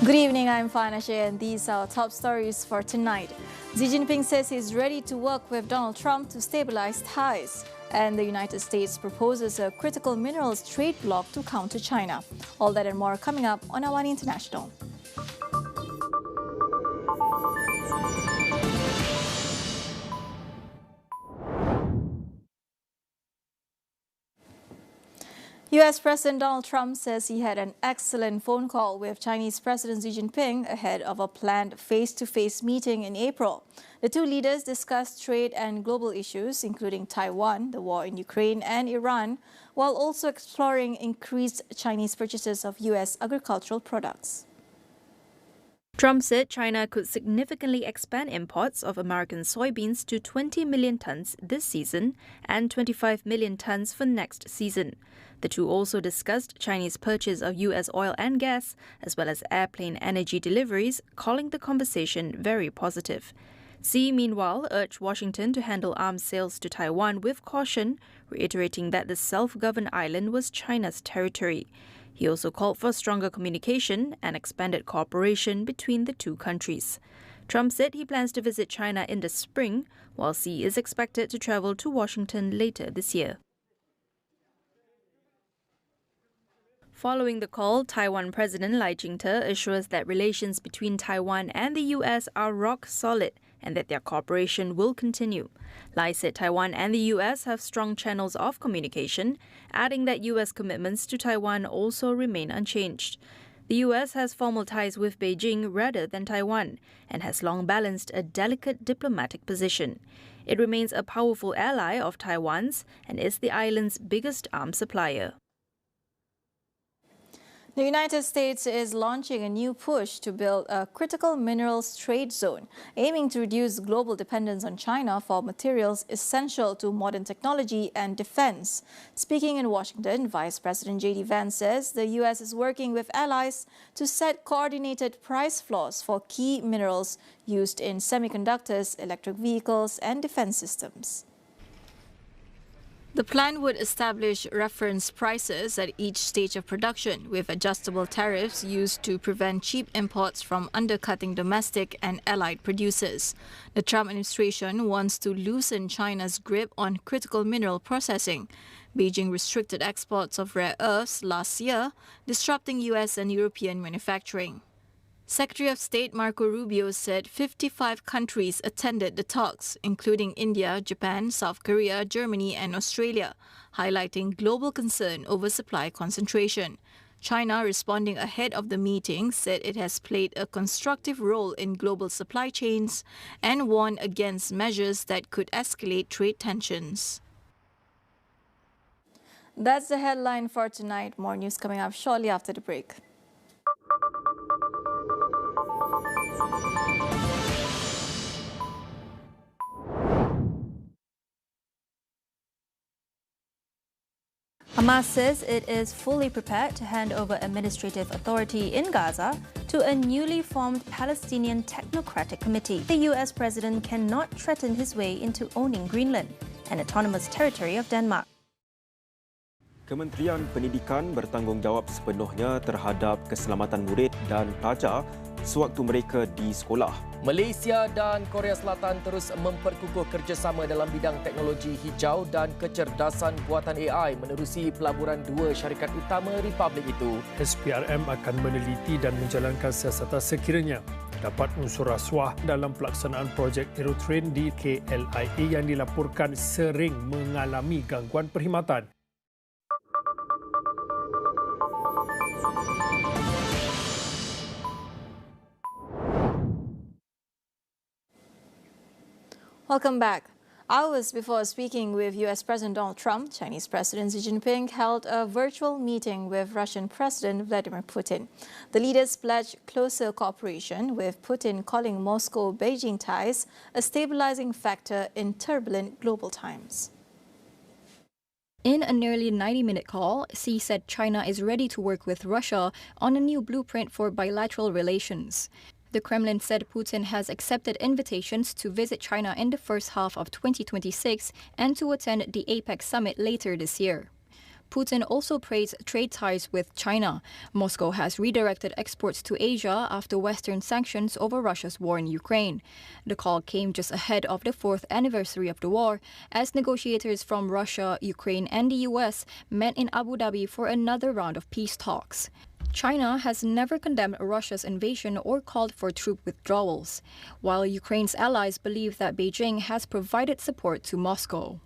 Good evening, I'm Farhana Sheikh and these are our top stories for tonight. Xi Jinping says he's ready to work with Donald Trump to stabilize ties. And the United States proposes a critical minerals trade bloc to counter China. All that and more coming up on AWANI International. US President Donald Trump says he had an excellent phone call with Chinese President Xi Jinping ahead of a planned face-to-face meeting in April. The two leaders discussed trade and global issues, including Taiwan, the war in Ukraine and Iran, while also exploring increased Chinese purchases of US agricultural products. Trump said China could significantly expand imports of American soybeans to 20 million tons this season and 25 million tons for next season. The two also discussed Chinese purchase of US oil and gas, as well as airplane energy deliveries, calling the conversation very positive. Xi, meanwhile, urged Washington to handle arms sales to Taiwan with caution, reiterating that the self-governed island was China's territory. He also called for stronger communication and expanded cooperation between the two countries. Trump said he plans to visit China in the spring, while Xi is expected to travel to Washington later this year. Following the call, Taiwan President Lai Ching-te assures that relations between Taiwan and the US are rock solid and that their cooperation will continue. Lai said Taiwan and the US have strong channels of communication, adding that US commitments to Taiwan also remain unchanged. The US has formal ties with Beijing rather than Taiwan and has long balanced a delicate diplomatic position. It remains a powerful ally of Taiwan's and is the island's biggest arms supplier. The United States is launching a new push to build a critical minerals trade zone, aiming to reduce global dependence on China for materials essential to modern technology and defense. Speaking in Washington, Vice President J.D. Vance says the U.S. is working with allies to set coordinated price floors for key minerals used in semiconductors, electric vehicles, and defense systems. The plan would establish reference prices at each stage of production, with adjustable tariffs used to prevent cheap imports from undercutting domestic and allied producers. The Trump administration wants to loosen China's grip on critical mineral processing. Beijing restricted exports of rare earths last year, disrupting US and European manufacturing. Secretary of State Marco Rubio said 55 countries attended the talks, including India, Japan, South Korea, Germany and Australia, highlighting global concern over supply concentration. China, responding ahead of the meeting, said it has played a constructive role in global supply chains and warned against measures that could escalate trade tensions. That's the headline for tonight. More news coming up shortly after the break. Hamas says it is fully prepared to hand over administrative authority in Gaza to a newly formed Palestinian Technocratic Committee. The US president cannot threaten his way into owning Greenland, an autonomous territory of Denmark. Kementerian Pendidikan bertanggungjawab sepenuhnya terhadap keselamatan murid dan pelajar sewaktu mereka di sekolah. Malaysia dan Korea Selatan terus memperkukuh kerjasama dalam bidang teknologi hijau dan kecerdasan buatan AI menerusi pelaburan dua syarikat utama Republik itu. SPRM akan meneliti dan menjalankan siasatan sekiranya dapat unsur rasuah dalam pelaksanaan projek Aerotrain di KLIA yang dilaporkan sering mengalami gangguan perkhidmatan. Welcome back. Hours before speaking with US President Donald Trump, Chinese President Xi Jinping held a virtual meeting with Russian President Vladimir Putin. The leaders pledged closer cooperation, with Putin calling Moscow-Beijing ties a stabilizing factor in turbulent global times. In a nearly 90-minute call, Xi said China is ready to work with Russia on a new blueprint for bilateral relations. The Kremlin said Putin has accepted invitations to visit China in the first half of 2026 and to attend the APEC summit later this year. Putin also praised trade ties with China. Moscow has redirected exports to Asia after Western sanctions over Russia's war in Ukraine. The call came just ahead of the 4th anniversary of the war, as negotiators from Russia, Ukraine and the US met in Abu Dhabi for another round of peace talks. China has never condemned Russia's invasion or called for troop withdrawals, while Ukraine's allies believe that Beijing has provided support to Moscow.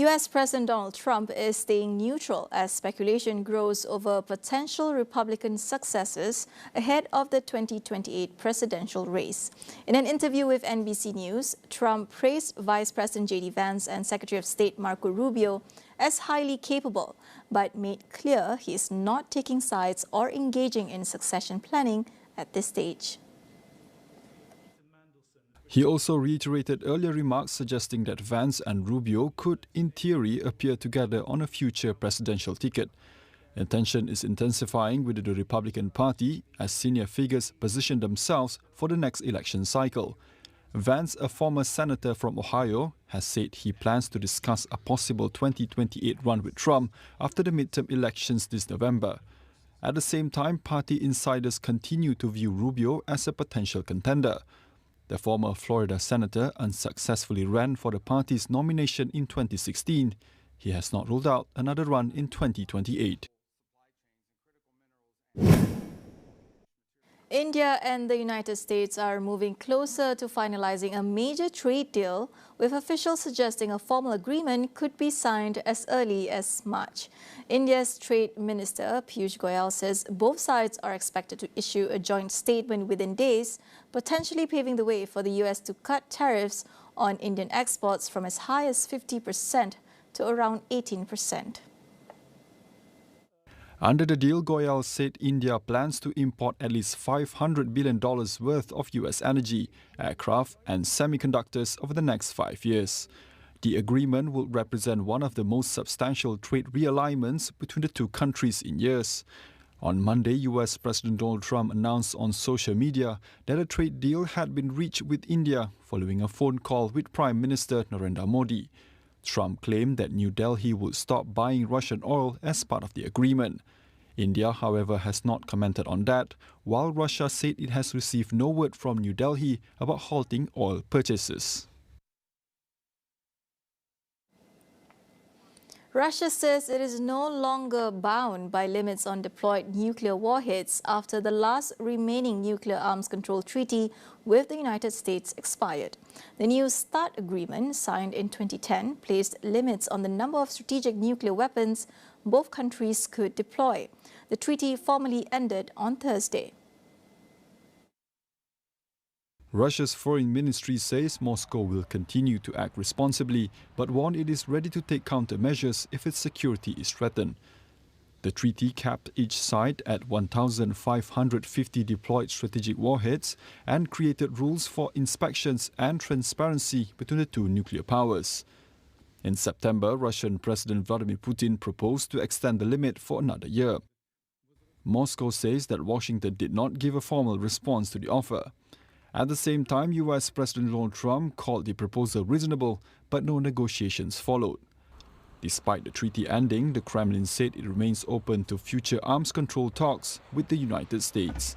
U.S. President Donald Trump is staying neutral as speculation grows over potential Republican successes ahead of the 2028 presidential race. In an interview with NBC News, Trump praised Vice President J.D. Vance and Secretary of State Marco Rubio as highly capable, but made clear he is not taking sides or engaging in succession planning at this stage. He also reiterated earlier remarks suggesting that Vance and Rubio could, in theory, appear together on a future presidential ticket. The tension is intensifying within the Republican Party as senior figures position themselves for the next election cycle. Vance, a former senator from Ohio, has said he plans to discuss a possible 2028 run with Trump after the midterm elections this November. At the same time, party insiders continue to view Rubio as a potential contender. The former Florida senator unsuccessfully ran for the party's nomination in 2016. He has not ruled out another run in 2028. India and the United States are moving closer to finalizing a major trade deal, with officials suggesting a formal agreement could be signed as early as March. India's Trade Minister Piyush Goyal says both sides are expected to issue a joint statement within days, potentially paving the way for the US to cut tariffs on Indian exports from as high as 50% to around 18%. Under the deal, Goyal said India plans to import at least $500 billion worth of US energy, aircraft and semiconductors over the next 5 years. The agreement will represent one of the most substantial trade realignments between the two countries in years. On Monday, US President Donald Trump announced on social media that a trade deal had been reached with India following a phone call with Prime Minister Narendra Modi. Trump claimed that New Delhi would stop buying Russian oil as part of the agreement. India, however, has not commented on that, while Russia said it has received no word from New Delhi about halting oil purchases. Russia says it is no longer bound by limits on deployed nuclear warheads after the last remaining nuclear arms control treaty with the United States expired. The new START agreement, signed in 2010, placed limits on the number of strategic nuclear weapons both countries could deploy. The treaty formally ended on Thursday. Russia's foreign ministry says Moscow will continue to act responsibly, but warned it is ready to take countermeasures if its security is threatened. The treaty capped each side at 1,550 deployed strategic warheads and created rules for inspections and transparency between the two nuclear powers. In September, Russian President Vladimir Putin proposed to extend the limit for another year. Moscow says that Washington did not give a formal response to the offer. At the same time, US President Donald Trump called the proposal reasonable, but no negotiations followed. Despite the treaty ending, the Kremlin said it remains open to future arms control talks with the United States.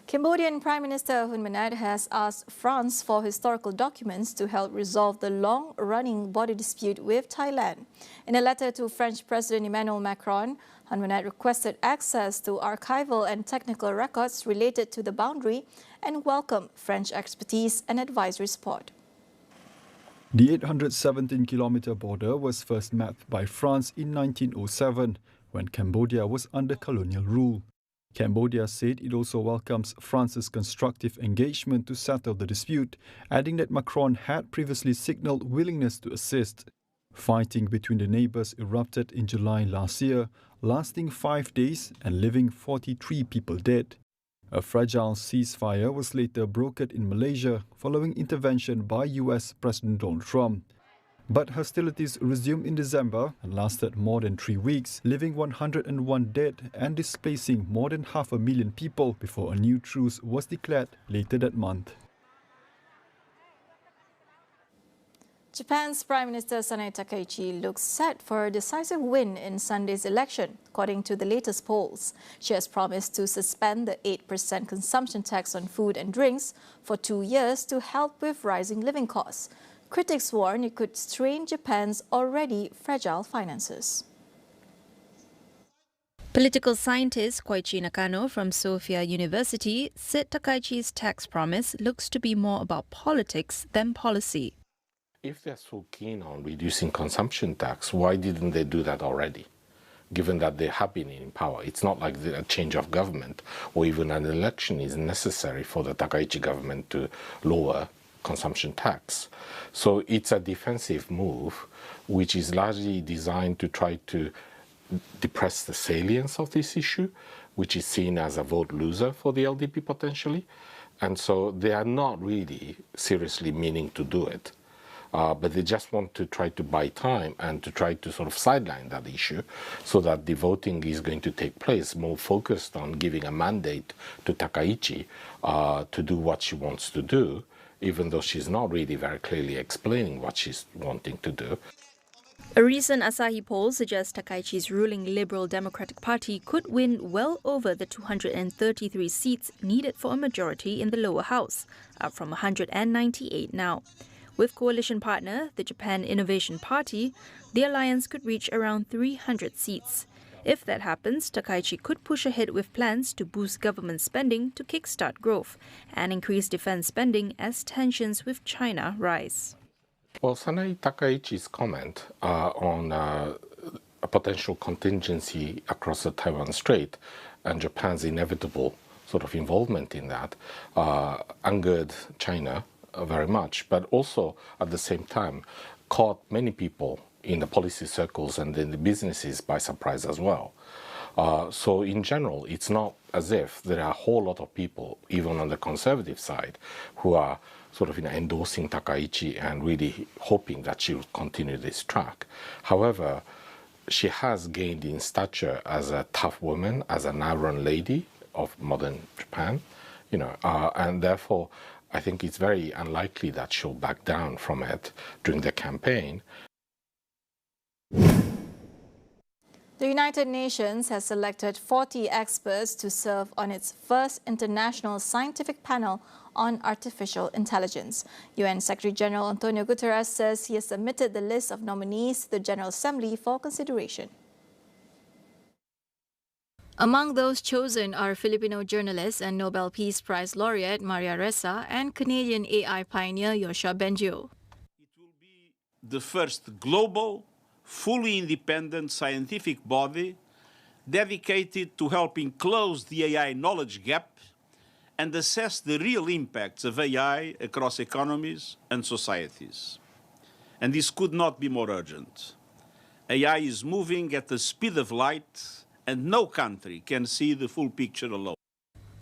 Cambodian Prime Minister Hun Manet has asked France for historical documents to help resolve the long-running border dispute with Thailand. In a letter to French President Emmanuel Macron, Hun Manet requested access to archival and technical records related to the boundary and welcomed French expertise and advisory support. The 817-kilometre border was first mapped by France in 1907, when Cambodia was under colonial rule. Cambodia said it also welcomes France's constructive engagement to settle the dispute, adding that Macron had previously signalled willingness to assist. Fighting between the neighbours erupted in July last year, lasting 5 days and leaving 43 people dead. A fragile ceasefire was later brokered in Malaysia following intervention by US President Donald Trump. But hostilities resumed in December and lasted more than 3 weeks, leaving 101 dead and displacing more than 500,000 people before a new truce was declared later that month. Japan's Prime Minister Sanai Takaichi looks set for a decisive win in Sunday's election, according to the latest polls. She has promised to suspend the 8% consumption tax on food and drinks for 2 years to help with rising living costs. Critics warn it could strain Japan's already fragile finances. Political scientist Koichi Nakano from Sophia University said Takaichi's tax promise looks to be more about politics than policy. If they're so keen on reducing consumption tax, why didn't they do that already? Given that they have been in power, it's not like a change of government or even an election is necessary for the Takaichi government to lower consumption tax. So it's a defensive move, which is largely designed to try to depress the salience of this issue, which is seen as a vote loser for the LDP potentially. And so they are not really seriously meaning to do it. But they just want to try to buy time and to try to sort of sideline that issue so that the voting is going to take place more focused on giving a mandate to Takaichi to do what she wants to do, even though she's not really very clearly explaining what she's wanting to do. A recent Asahi poll suggests Takaichi's ruling Liberal Democratic Party could win well over the 233 seats needed for a majority in the lower house, up from 198 now. With coalition partner, the Japan Innovation Party, the alliance could reach around 300 seats. If that happens, Takaichi could push ahead with plans to boost government spending to kickstart growth and increase defense spending as tensions with China rise. Well, Sanai Takaichi's comment on a potential contingency across the Taiwan Strait and Japan's inevitable sort of involvement in that angered China very much, but also at the same time caught many people in the policy circles and in the businesses by surprise as well. So in general, it's not as if there are a whole lot of people, even on the conservative side, who are sort of endorsing Takaichi and really hoping that she will continue this track. However, she has gained in stature as a tough woman, as an iron lady of modern Japan, and therefore I think it's very unlikely that she'll back down from it during the campaign. The United Nations has selected 40 experts to serve on its first international scientific panel on artificial intelligence. UN Secretary-General Antonio Guterres says he has submitted the list of nominees to the General Assembly for consideration. Among those chosen are Filipino journalist and Nobel Peace Prize laureate Maria Ressa and Canadian AI pioneer Yoshua Bengio. It will be the first global, fully independent scientific body dedicated to helping close the AI knowledge gap and assess the real impacts of AI across economies and societies. And this could not be more urgent. AI is moving at the speed of light, and no country can see the full picture alone.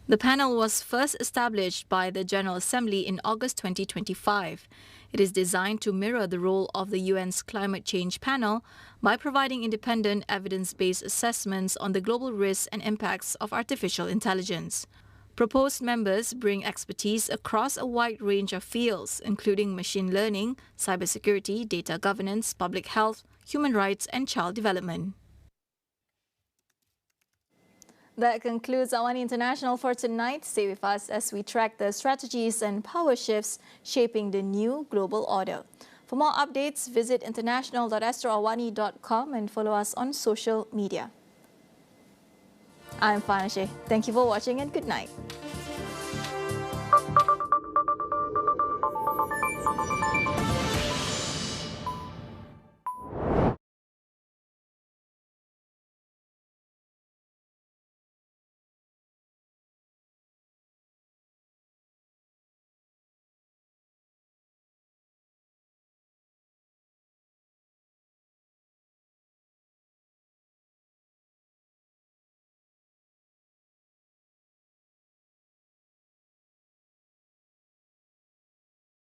The panel was first established by the General Assembly in August 2025. It is designed to mirror the role of the UN's Climate Change Panel by providing independent evidence-based assessments on the global risks and impacts of artificial intelligence. Proposed members bring expertise across a wide range of fields, including machine learning, cybersecurity, data governance, public health, human rights, and child development. That concludes AWANI International for tonight. Stay with us as we track the strategies and power shifts shaping the new global order. For more updates, visit international.astroawani.com and follow us on social media. I'm Farhana Sheikh. Thank you for watching and good night.